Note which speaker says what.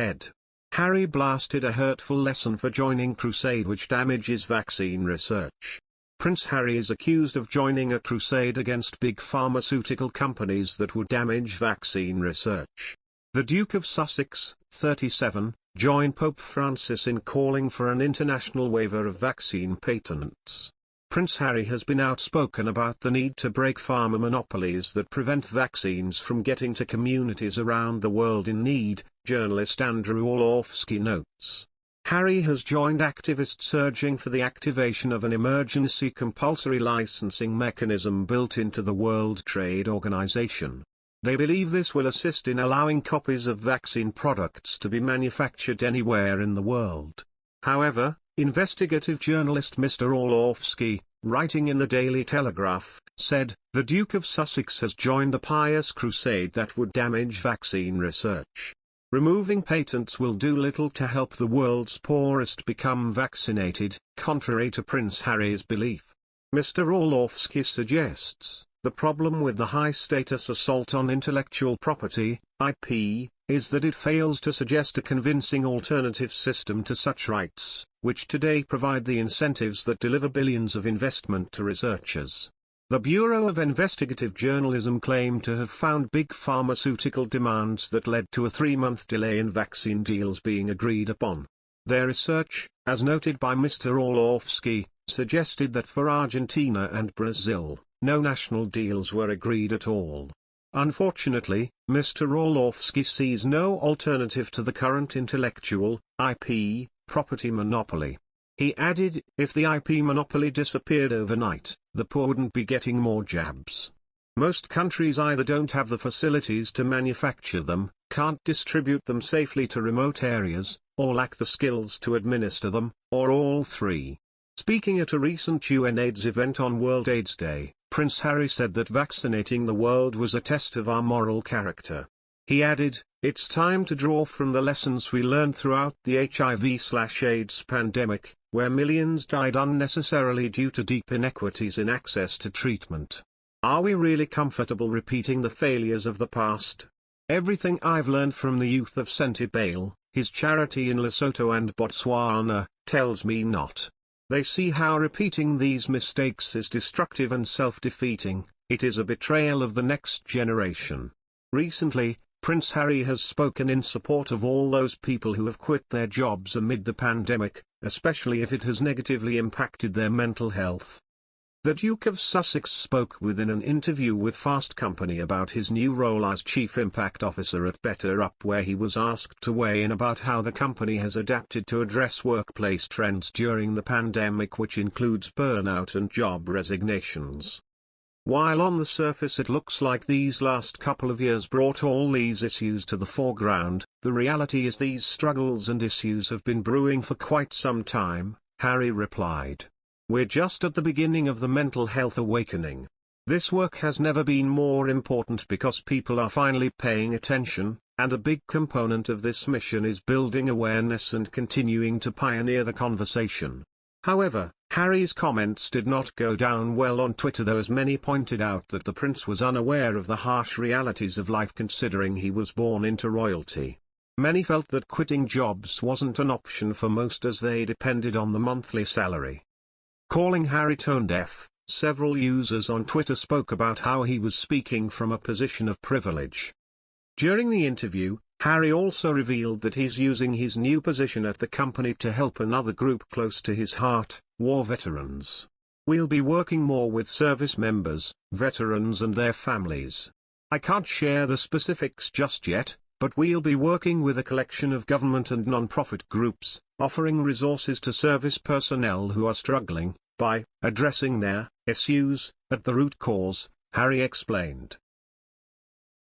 Speaker 1: AIRHEAD. Harry blasted a hurtful lesson for joining CRUSADE which damages vaccine research. Prince Harry is accused of joining a crusade against big pharmaceutical companies that would damage vaccine research. The Duke of Sussex, 37, joined Pope Francis in calling for an international waiver of vaccine patents. Prince Harry has been outspoken about the need to break pharma monopolies that prevent vaccines from getting to communities around the world in need, journalist Andrew Orlowski notes. Harry has joined activists urging for the activation of an emergency compulsory licensing mechanism built into the World Trade Organization. They believe this will assist in allowing copies of vaccine products to be manufactured anywhere in the world. However, investigative journalist Mr. Orlowski, writing in the Daily Telegraph, said, "The Duke of Sussex has joined a pious crusade that would damage vaccine research. Removing patents will do little to help the world's poorest become vaccinated, contrary to Prince Harry's belief." Mr. Orlowski suggests, the problem with the high-status assault on intellectual property, IP, is that it fails to suggest a convincing alternative system to such rights, which today provide the incentives that deliver billions of investment to researchers. The Bureau of Investigative Journalism claimed to have found big pharmaceutical demands that led to a 3-month delay in vaccine deals being agreed upon. Their research, as noted by Mr. Orlowski, suggested that for Argentina and Brazil, no national deals were agreed at all. Unfortunately, Mr. Orlowski sees no alternative to the current intellectual, IP, property monopoly. He added, if the IP monopoly disappeared overnight, the poor wouldn't be getting more jabs. Most countries either don't have the facilities to manufacture them, can't distribute them safely to remote areas, or lack the skills to administer them, or all three. Speaking at a recent UN AIDS event on World AIDS Day, Prince Harry said that vaccinating the world was a test of our moral character. He added, "It's time to draw from the lessons we learned throughout the HIV/AIDS pandemic, where millions died unnecessarily due to deep inequities in access to treatment. Are we really comfortable repeating the failures of the past? Everything I've learned from the youth of Sentebale, his charity in Lesotho and Botswana, tells me not. They see how repeating these mistakes is destructive and self-defeating. It is a betrayal of the next generation." Recently, Prince Harry has spoken in support of all those people who have quit their jobs amid the pandemic, especially if it has negatively impacted their mental health. The Duke of Sussex spoke within an interview with Fast Company about his new role as Chief Impact Officer at Better Up, where he was asked to weigh in about how the company has adapted to address workplace trends during the pandemic, which includes burnout and job resignations. While on the surface it looks like these last couple of years brought all these issues to the foreground, the reality is these struggles and issues have been brewing for quite some time, Harry replied. We're just at the beginning of the mental health awakening. This work has never been more important because people are finally paying attention, and a big component of this mission is building awareness and continuing to pioneer the conversation. However, Harry's comments did not go down well on Twitter, though, as many pointed out that the prince was unaware of the harsh realities of life considering he was born into royalty. Many felt that quitting jobs wasn't an option for most as they depended on the monthly salary. Calling Harry tone-deaf, several users on Twitter spoke about how he was speaking from a position of privilege. During the interview, Harry also revealed that he's using his new position at the company to help another group close to his heart, war veterans. We'll be working more with service members, veterans and their families. I can't share the specifics just yet, but we'll be working with a collection of government and non-profit groups, offering resources to service personnel who are struggling, by addressing their issues at the root cause, Harry explained.